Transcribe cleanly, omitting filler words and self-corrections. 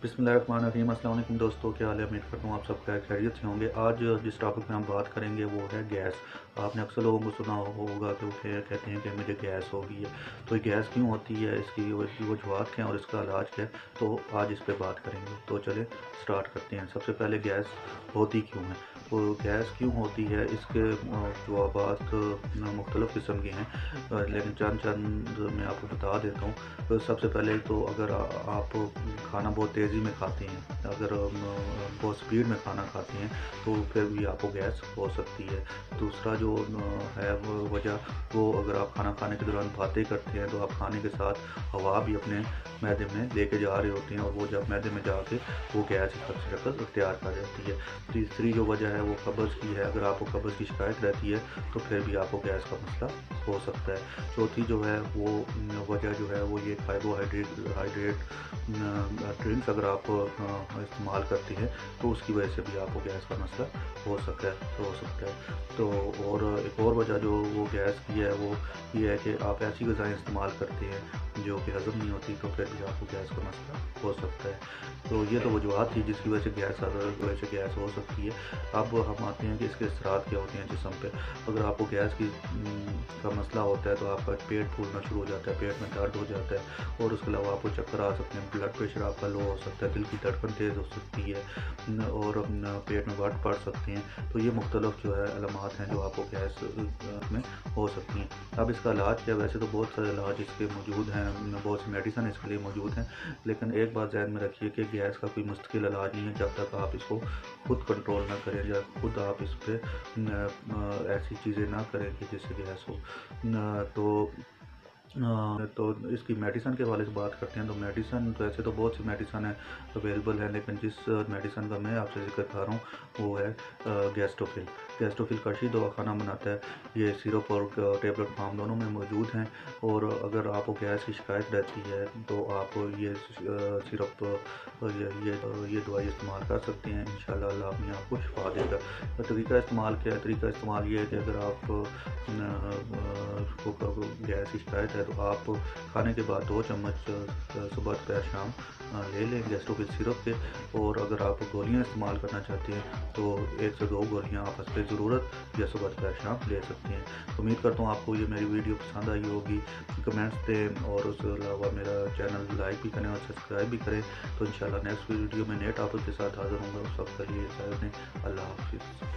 بسم اللہ الرحمن الرحیم۔ السلام علیکم دوستو، کیا حال ہے؟ امید کرتا ہوں آپ سب خیریت سے ہوں گے۔ آج جس ٹاپک میں ہم بات کریں گے وہ ہے گیس۔ آپ نے اکثر لوگوں کو سنا ہوگا کہ وہ کہتے ہیں کہ مجھے گیس ہو گئی ہے، تو یہ گیس کیوں ہوتی ہے، اس کی وجوہات کیا ہیں اور اس کا علاج کیا ہے، تو آج اس پہ بات کریں گے۔ تو چلیں سٹارٹ کرتے ہیں۔ سب سے پہلے گیس ہوتی کیوں ہے؟ تو گیس کیوں ہوتی ہے، اس کے جوابات مختلف قسم کے ہیں، لیکن چند میں آپ کو بتا دیتا ہوں۔ تو سب سے پہلے تو اگر آپ کھانا بہت تیزی میں کھاتے ہیں، اگر بہت سپیڈ میں کھانا کھاتے ہیں تو پھر بھی آپ کو گیس ہو سکتی ہے۔ دوسرا جو ہے وجہ، وہ اگر آپ کھانا کھانے کے دوران باتیں کرتے ہیں تو آپ کھانے کے ساتھ ہوا بھی اپنے معدے میں لے کے جا رہے ہوتے ہیں، اور وہ جب معدے میں جا کے وہ گیس کی شکل اختیار کر جاتی ہے۔ تیسری جو وجہ ہے وہ قبض کی ہے۔ اگر آپ کو قبض کی شکایت رہتی ہے تو پھر بھی آپ کو گیس کا مسئلہ ہو سکتا ہے۔ چوتھی جو ہے وہ وجہ جو ہے وہ یہ کاربوہائیڈریٹ ڈرنکس اگر آپ استعمال کرتے ہیں تو اس کی وجہ سے بھی آپ کو گیس کا مسئلہ ہو سکتا ہے۔ تو اور ایک اور وجہ جو وہ گیس کی ہے وہ یہ ہے کہ آپ ایسی غذائیں استعمال کرتے ہیں جو کہ ہضم نہیں ہوتی، تو پھر بھی آپ کو گیس کا مسئلہ ہو سکتا ہے۔ تو یہ تو وجوہات تھی جس کی وجہ سے گیس ہو سکتی ہے۔ اب ہم آتے ہیں کہ اس کے اثرات کیا ہوتے ہیں جسم پہ۔ اگر آپ کو گیس کا مسئلہ ہوتا ہے تو آپ کا پیٹ پھولنا شروع ہو جاتا ہے، پیٹ میں درد ہو جاتا ہے، اور اس کے علاوہ آپ کو چکر آ سکتے ہیں، بلڈ پریشر آپ کا لو ہو سکتا ہے، دل کی دھڑکن تیز ہو سکتی ہے، اور پیٹ میں وٹ پڑ سکتے ہیں۔ تو یہ مختلف جو ہے علامات ہیں جو آپ کو گیس میں ہو سکتی ہیں۔ اب اس کا علاج کیا؟ ویسے تو بہت سارے علاج اس کے موجود ہیں، بہت سی میڈیسن اس کے لیے موجود ہیں، لیکن ایک بات ذہن میں رکھیے کہ گیس کا کوئی مستقل علاج نہیں ہے جب تک آپ اس کو خود کنٹرول نہ کریں، یا خود آپ اس پہ ایسی چیزیں نہ کریں کہ جس سے گیس ہو۔ تو اس کی میڈیسن کے حوالے سے بات کرتے ہیں۔ تو میڈیسن ویسے تو بہت سی میڈیسن ہیں اویلیبل ہیں، لیکن جس میڈیسن کا میں آپ سے ذکر کر رہا ہوں وہ ہے گیسٹوفل۔ گیسٹوفل کشی دوا خانہ بناتا ہے۔ یہ سیرپ اور ٹیبلٹ فارم دونوں میں موجود ہیں، اور اگر آپ کو گیس کی شکایت رہتی ہے تو آپ یہ سیرپ یہ دوائی استعمال کر سکتے ہیں۔ انشاءاللہ اللہ اپنے آپ کو شفا دے گا۔ طریقہ استعمال کیا ہے؟ طریقہ استعمال یہ ہے کہ اگر آپ کو گیس کی شکایت ہے تو آپ کھانے کے بعد 2 چمچ صبح دوپہر شام لے لیں گیسٹروفل سیرپ کے، اور اگر آپ گولیاں استعمال کرنا چاہتے ہیں تو 1 سے 2 گولیاں آپ اس پہ ضرورت یا صبح دوپہر شام لے سکتے ہیں۔ امید کرتا ہوں آپ کو یہ میری ویڈیو پسند آئی ہوگی۔ کمنٹس دیں، اور اس کے علاوہ میرا چینل لائک بھی کریں اور سبسکرائب بھی کریں۔ تو انشاءاللہ نیکسٹ ویڈیو میں نئے ٹاپک کے ساتھ حاضر ہوں گا۔ اس وقت کے لیے اجازت دیں۔ اللہ حافظ۔